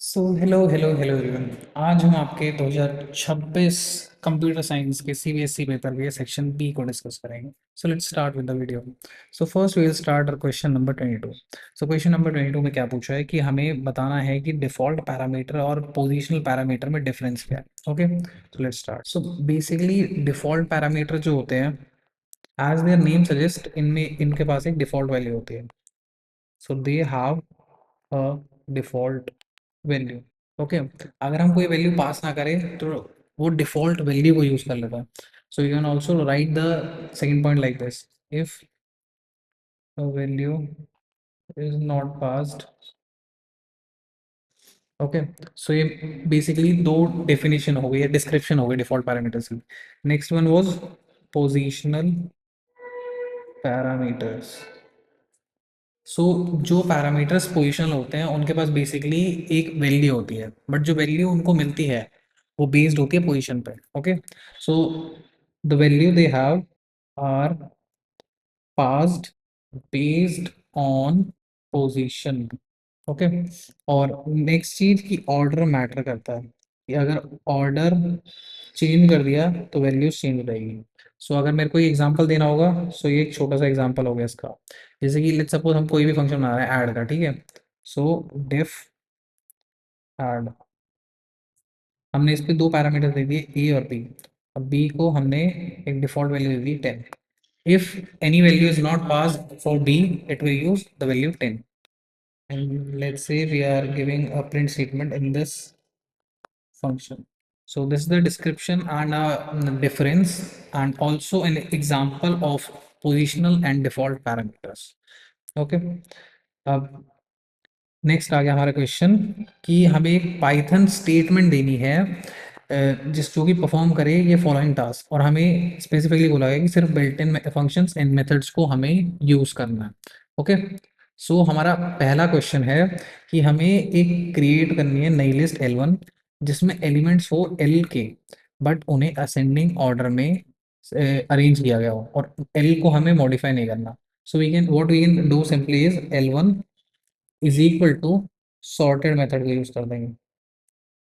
सो hello hello hello everyone. आज हम आपके 2026 कंप्यूटर साइंस के सीबीएसई पेपर के सेक्शन बी को डिस्कस करेंगे। So let's start with the video. So first we will start question number 22। So question number 22 में क्या पूछा है कि हमें बताना है कि डिफॉल्ट पैरामीटर और पोजिशनल पैरामीटर में डिफरेंस क्या है। Okay, so let's start. So basically default parameter जो होते हैं, एज देयर नेम सजेस्ट, इनमें इनके पास एक डिफॉल्ट वैल्यू होती है। So they have a default value. Okay, अगर हम कोई वैल्यू पास ना करें तो वो डिफॉल्ट वैल्यू को यूज कर लेता है। So you can also write the second point like this: if a value is not passed। Okay, so ये बेसिकली दो डेफिनेशन हो गई है, डिस्क्रिप्शन हो गई डिफॉल्ट पैरामीटर्स की। Next one was positional parameters. So जो पैरामीटर्स पोजिशनल होते हैं उनके पास बेसिकली एक वैल्यू होती है, बट जो वैल्यू उनको मिलती है वो बेस्ड होती है पोजीशन पे। Okay, so the value they have are passed based on position. Okay, और नेक्स्ट चीज की ऑर्डर मैटर करता है कि अगर ऑर्डर चेंज कर दिया तो वैल्यूज चेंज हो रहेगी। सो अगर मेरे को ये एग्जांपल देना होगा, सो ये एक छोटा सा एग्जांपल हो गया इसका। जैसे कि लेट्स सपोज हम कोई भी फंक्शन बना रहे हैं ऐड का, ठीक है। सो डिफ ऐड, हमने इस पे दो पैरामीटर दे दिए ए और बी। अब बी को हमने एक डिफॉल्ट वैल्यू दे दी 10। If any value is not pass for B, it will use the value 10। and let's say we are giving a print statement in this function. So this is the description and a difference and also an example of positional and default parameters. Okay, अब next आ गया हमारा question कि हमें एक Python statement देनी है जिस जो कि परफॉर्म करे ये फॉलोइंग टास्क, और हमें स्पेसिफिकली बोला गया कि सिर्फ built in functions and methods को हमें यूज करना है। ओके, सो हमारा पहला क्वेश्चन है कि हमें एक क्रिएट करनी है नई लिस्ट L1 जिसमें एलिमेंट्स हो L के, बट उन्हें असेंडिंग ऑर्डर में अरेंज किया गया हो, और L को हमें मॉडिफाई नहीं करना। So we can what we can do simply is L1 is equal to sorted method का यूज कर देंगे,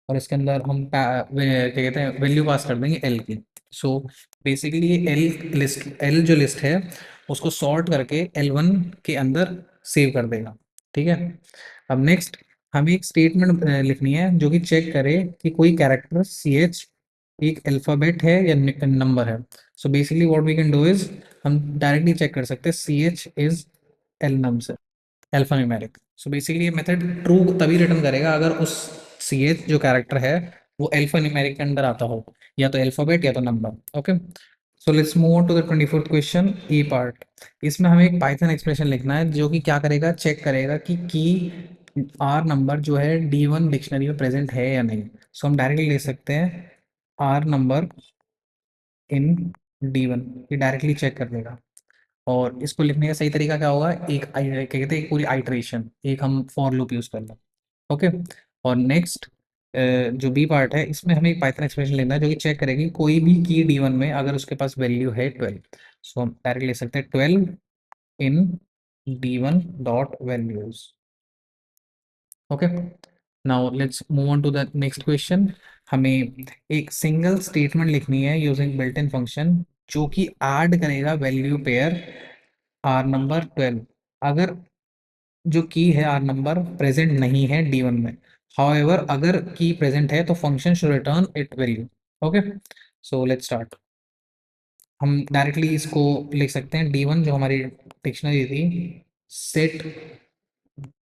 और इसके अंदर हम क्या कहते हैं वैल्यू पास कर देंगे एल की। सो बेसिकली ये एल लिस्ट, एल जो लिस्ट है उसको सॉर्ट करके L1 के अंदर सेव कर देगा। ठीक है, अब नेक्स्ट हमें एक स्टेटमेंट लिखनी है जो कि चेक करे कि कोई कैरेक्टर सी एच एक अल्फ़ाबेट है या नंबर है। So basically what we can do is हम डायरेक्टली चेक कर सकते हैं C H is al num से अल्फा न्यूमेरिक। सो बेसिकली ये मेथड ट्रू तभी रिटर्न करेगा अगर उस सी एच जो कैरेक्टर है वो अल्फा न्यूमेरिक के अंदर आता हो, या तो अल्फाबेट या तो number. Okay, so let's move on to the 24th question, A part. इसमें हमें एक पाइथन एक्सप्रेशन लिखना है जो कि क्या करेगा, चेक करेगा कि की आर नंबर जो है D1 डिक्शनरी में प्रेजेंट है या नहीं। सो हम डायरेक्टली ले सकते हैं आर नंबर इन D1, ये डायरेक्टली चेक कर देगा। और इसको लिखने का सही तरीका क्या होगा, एक क्या कहते हैं एक पूरी आइटरेशन, एक हम फॉर लूप यूज कर लें। ओके, और नेक्स्ट जो बी पार्ट है इसमें हमें एक पाइथन एक्सप्रेशन लेना है जो कि चेक करेगी कोई भी की D1 में अगर उसके पास वैल्यू है 12। सो हम डायरेक्ट ले सकते हैं 12 in D1 dot values. Okay, now let's move on to the next question. हमें एक सिंगल स्टेटमेंट लिखनी है यूजिंग बिल्ट इन फंक्शन जो कि ऐड करेगा वैल्यू पेयर आर नंबर 12 अगर जो की है आर नंबर प्रेजेंट नहीं है D1 में। हाउएवर अगर की प्रेजेंट है तो function should return it value. Okay, so let's start. हम डायरेक्टली इसको लिख सकते हैं D1 जो हमारी डिक्शनरी थी, सेट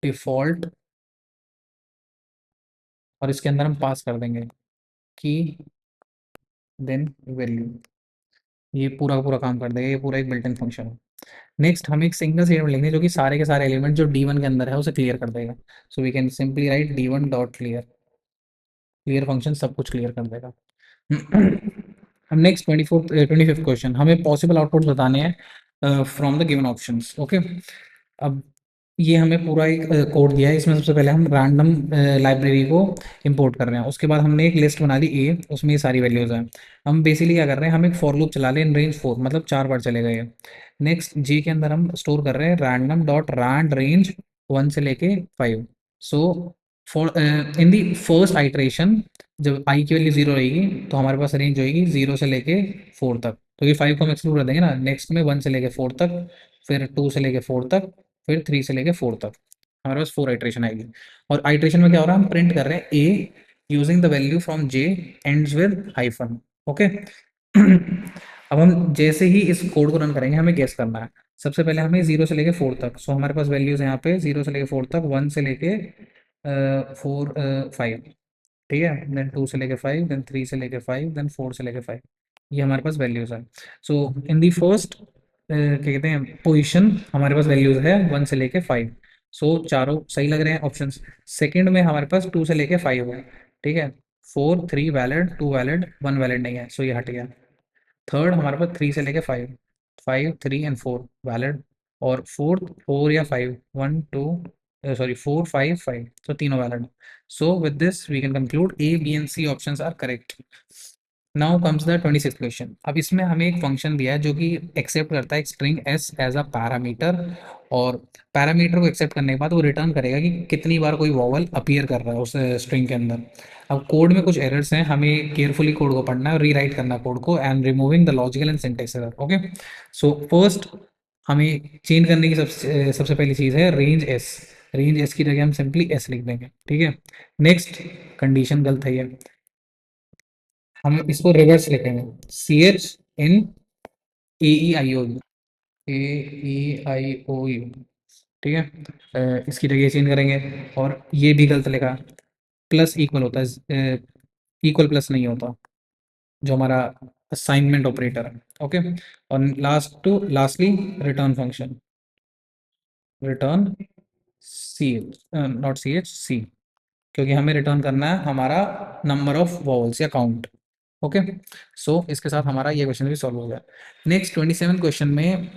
डिफॉल्ट, और इसके अंदर हम पास कर देंगे की देन वैल्यू। ये पूरा का पूरा काम कर देगा, ये पूरा एक बिल्ट इन फंक्शन है। नेक्स्ट हम एक सिंगल स्टेटमेंट लेंगे जो कि सारे के सारे एलिमेंट जो D1 के अंदर है उसे क्लियर कर देगा। So we can simply write D1 dot clear. Clear function सब कुछ क्लियर कर देगा। हम नेक्स्ट 25th क्वेश्चन, हमें पॉसिबल आउटपुट बताने हैं from the given options. Okay, अब ये हमें पूरा एक कोड दिया है, इसमें सबसे पहले हम रैंडम लाइब्रेरी को इंपोर्ट कर रहे हैं। उसके बाद हमने एक लिस्ट बना दी ए, उसमें ये सारी वैल्यूज हैं। हम बेसिकली क्या कर रहे हैं, हम एक फॉर लूप चला लें इन रेंज 4, मतलब 4 बार चले गए। नेक्स्ट जे के अंदर हम स्टोर कर रहे हैं रैंडम डॉट रैंड रेंज 1 से लेके 5। So for in the first iteration, जब आई की वैल्यू जीरो रहेगी तो हमारे पास रेंज होगी जीरो से लेके फोर तक, तो ये फाइव को हम एक्सक्लूड कर देंगे ना। नेक्स्ट में वन से लेके फोर तक, फिर टू से लेके फोर तक, फिर थ्री से लेके फोर तक, हमारे पास फोर आइट्रेशन आएगी। और आइट्रेशन में क्या हो रहा है, हम प्रिंट कर रहे हैं a using the value from J ends with hyphen. Okay. अब हम जैसे ही इस कोड को रन करेंगे हमें गेस करना है। सबसे पहले हमें जीरो से लेके फोर तक, सो हमारे पास वैल्यूज यहाँ पे जीरो से लेके फोर तक, वन से लेके फोर फाइव, ठीक है, देन टू से लेके फाइव, देन थ्री से लेके फाइव, देन फोर से लेके फाइव, ये हमारे पास वैल्यूज है। सो इन दी फर्स्ट क्या कहते हैं पोजीशन, हमारे पास वैल्यूज है वन से लेके फाइव। सो चारों सही लग रहे हैं ऑप्शंस। सेकंड में हमारे पास टू से लेके फाइव है, ठीक है, four three valid, two valid, one valid नहीं है, सो ये हट गया। थर्ड हमारे पास थ्री से लेके five, five three and four valid, और फोर्थ फोर या five, one two sorry four five five, तो तीनों valid. So with this we can conclude A B and C options are correct. Now comes the 26th question. अब इसमें हमें एक function दिया है जो कि एक्सेप्ट करता है एक string S as a parameter, और पैरामीटर को एक्सेप्ट करने के बाद वो रिटर्न करेगा कि कितनी बार कोई वॉवल अपीयर कर रहा है उस स्ट्रिंग के अंदर। अब कोड में कुछ एरर्स हैं, हमें केयरफुली कोड को पढ़ना है और रीराइट करना है कोड को, and removing the logical and syntax error. Okay. So first हमें चेंज करने की सबसे सबसे पहली चीज़ है रेंज एस। रेंज एस की जगह हम सिंपली एस लिख देंगे, ठीक है। नेक्स्ट कंडीशन गलत है ये, हम इसको रिवर्स लिखेंगे, C H in A E I O U, A E I O U, ठीक है। इसकी जगह चेंज करेंगे। और ये भी गलत लिखा, प्लस इक्वल होता है, इक्वल प्लस नहीं होता, जो हमारा असाइनमेंट ऑपरेटर है। ओके। और lastly return function, return C H, not C H, C, क्योंकि हमें रिटर्न करना है हमारा नंबर ऑफ वॉवल्स या काउंट। ओके। सो इसके साथ हमारा ये क्वेश्चन भी सॉल्व हो गया। नेक्स्ट 27 क्वेश्चन में,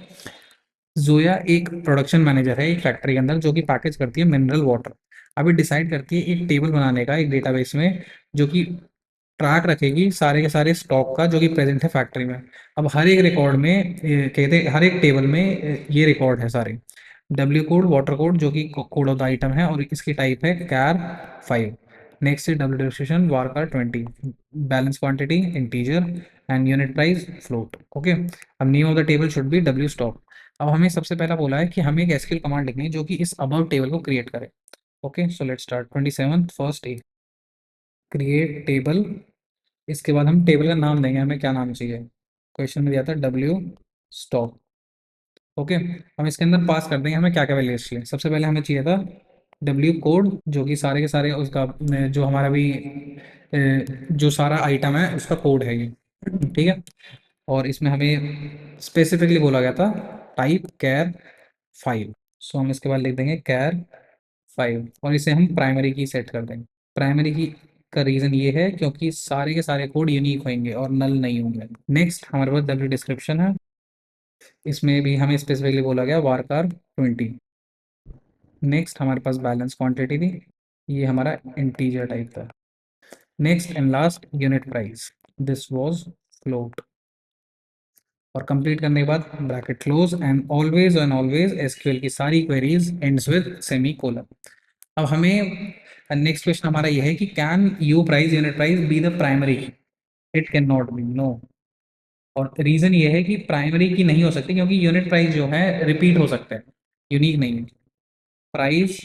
जोया एक प्रोडक्शन मैनेजर है एक फैक्ट्री के अंदर जो कि पैकेज करती है मिनरल वाटर। अभी डिसाइड करती है एक टेबल बनाने का एक डेटाबेस में, जो कि ट्रैक रखेगी सारे के सारे स्टॉक का जो कि प्रेजेंट है फैक्ट्री में। अब हर एक रिकॉर्ड में कहते हैं हर एक टेबल में ये रिकॉर्ड है सारे, डब्ल्यू कोड वाटर कोड जो कि कोड ऑफ द आइटम है, और इसकी टाइप है कैर फाइव। नेक्स्ट है W description varchar 20, balance quantity integer, and unit price float. Okay. अब name of the table should be W stock. अब हमें सबसे पहला बोला है कि हमें एक एसक्यूएल कमांड लिखनी है जो कि इस अबव टेबल को क्रिएट करे। Okay, so let's start 27 first A, create table. इसके बाद हम टेबल का नाम देंगे, हमें क्या नाम चाहिए, क्वेश्चन में दिया था डब्ल्यू स्टॉक। ओके। हम इसके अंदर पास कर देंगे हमें क्या क्या वैल्यूज चाहिए। सबसे पहले हमें चाहिए था डब्ल्यू कोड जो कि सारे के सारे उसका जो हमारा भी जो सारा आइटम है उसका कोड है ये, ठीक है। और इसमें हमें स्पेसिफिकली बोला गया था टाइप कैर फाइव, सो हम इसके बाद लिख देंगे कैर फाइव, और इसे हम प्राइमरी की सेट कर देंगे। प्राइमरी की का रीज़न ये है क्योंकि सारे के सारे कोड यूनिक होंगे और नल नहीं होंगे। नेक्स्ट हमारे पास डब्ल्यू डिस्क्रिप्शन है, इसमें भी हमें स्पेसिफिकली बोला गया वारकार 20। नेक्स्ट हमारे पास बैलेंस क्वांटिटी थी, ये हमारा इंटीजर टाइप था। Next and last unit price, this was float. और कंप्लीट करने के बाद bracket close, and always SQL की सारी queries ends with semicolon. अब हमें नेक्स्ट क्वेश्चन हमारा यह है कि can you price unit price be the primary key, it can not be, no. और रीजन ये है कि प्राइमरी की नहीं हो सकती क्योंकि यूनिट प्राइस जो है रिपीट हो सकते हैं, यूनिक नहीं है। Price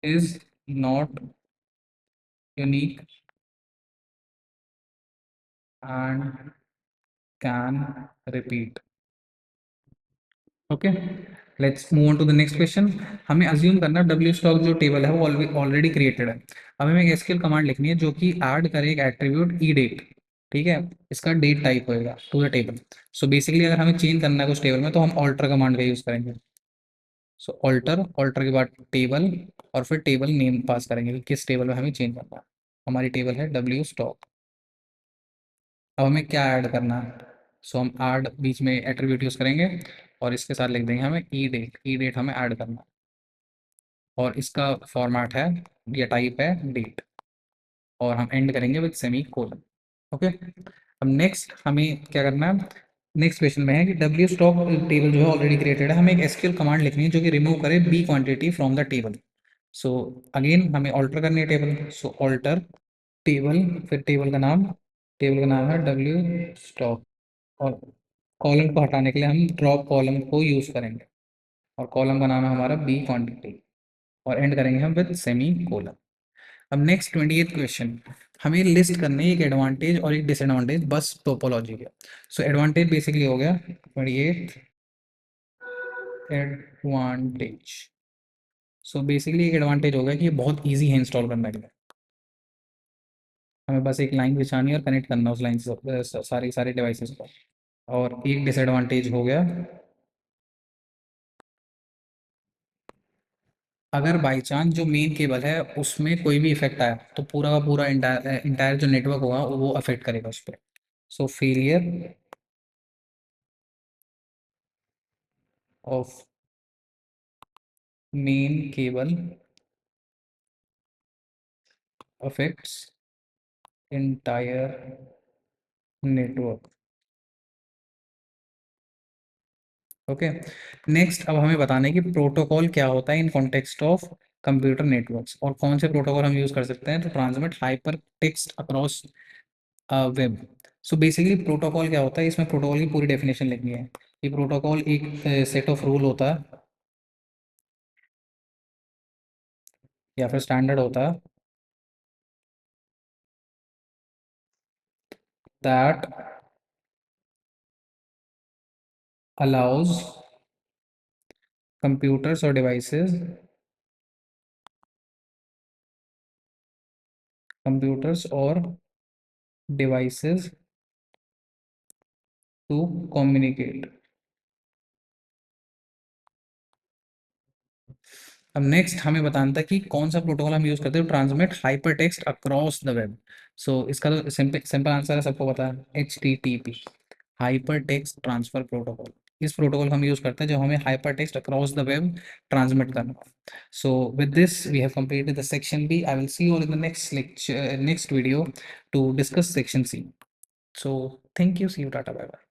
is not unique and can repeat. Okay, let's move on to the next question. हमें अज्यूम करना डब्ल्यू स्टॉक जो टेबल है वो ऑलरेडी क्रिएटेड है। अब हमें एक एसक्यूएल कमांड लिखनी है जो कि ऐड करे एक एट्रीब्यूट ई डेट, ठीक है। इसका डेट टाइप होएगा to the table. So basically अगर हमें चेंज करना है कुछ टेबल में तो हम ऑल्टर कमांड का यूज़ करेंगे। सो ऑल्टर, ऑल्टर के बाद टेबल, और फिर टेबल नेम पास करेंगे कि किस टेबल में हमें चेंज करना है। हमारी टेबल है डब्ल्यू स्टॉक। अब हमें क्या ऐड करना है, सो हम ऐड बीच में एट्रीब्यूट यूज़ करेंगे, और इसके साथ लिख देंगे हमें ई डेट, ई डेट हमें ऐड करना है, और इसका फॉर्मेट है या टाइप है डेट, और हम एंड करेंगे विद सेमी कोलन। ओके। अब नेक्स्ट हमें क्या करना है, नेक्स्ट क्वेश्चन में है कि डब्ल्यू स्टॉक टेबल जो है ऑलरेडी क्रिएटेड है, हमें एक एसक्यूएल कमांड लिखनी है जो कि रिमूव करे B quantity from the table. So again हमें ऑल्टर करनी है टेबल, सो ऑल्टर टेबल, फिर टेबल का नाम है डब्ल्यू स्टॉक, और कॉलम को हटाने के लिए हम ड्रॉप कॉलम को यूज़ करेंगे, और कॉलम का नाम है हमारा बी क्वांटिटी, और एंड करेंगे हम विद सेमी कोलन। अब नेक्स्ट 28th क्वेश्चन, हमें लिस्ट करनी है एक एडवांटेज और एक डिसएडवांटेज बस टोपोलॉजी के। सो एडवांटेज बेसिकली हो गया 28 एडवांटेज। सो बेसिकली एक एडवांटेज होगा कि ये बहुत इजी है इंस्टॉल करने के लिए, हमें बस एक लाइन बिछानी है और कनेक्ट करना उस लाइन से सारी सारी डिवाइसेस को। और एक डिसएडवांटेज हो गया, अगर बाई चांस जो मेन केबल है उसमें कोई भी इफेक्ट आया तो पूरा का पूरा इंटायर जो नेटवर्क होगा वो अफेक्ट करेगा उस पर। So failure of main cable affects entire network. Okay, next अब हमें बताना है कि प्रोटोकॉल क्या होता है in context of computer networks, और कौन से प्रोटोकॉल हम यूज़ कर सकते हैं to transmit hypertext across web. So basically protocol क्या होता है, इसमें प्रोटोकॉल की पूरी डेफिनेशन लिखनी है। ये प्रोटोकॉल एक सेट ऑफ रूल होता है या फिर स्टैंडर्ड होता है दैट अलाउज कंप्यूटर्स और डिवाइसेस कंप्यूटर्स और डिवाइसेस टू कम्युनिकेट। अब नेक्स्ट हमें बताना था कि कौन सा प्रोटोकॉल हम यूज़ करते हैं transmit hypertext across the web. So इसका तो सिंपल सिंपल आंसर है, सबको पता है, H T T P, hypertext transfer protocol. इस प्रोटोकॉल को हम यूज़ करते हैं जब हमें hypertext across the web transmit करना हो। So with this we have completed the section B. I will see you all in the next lecture, next video to discuss section C. So thank you, see you, tata, bye bye.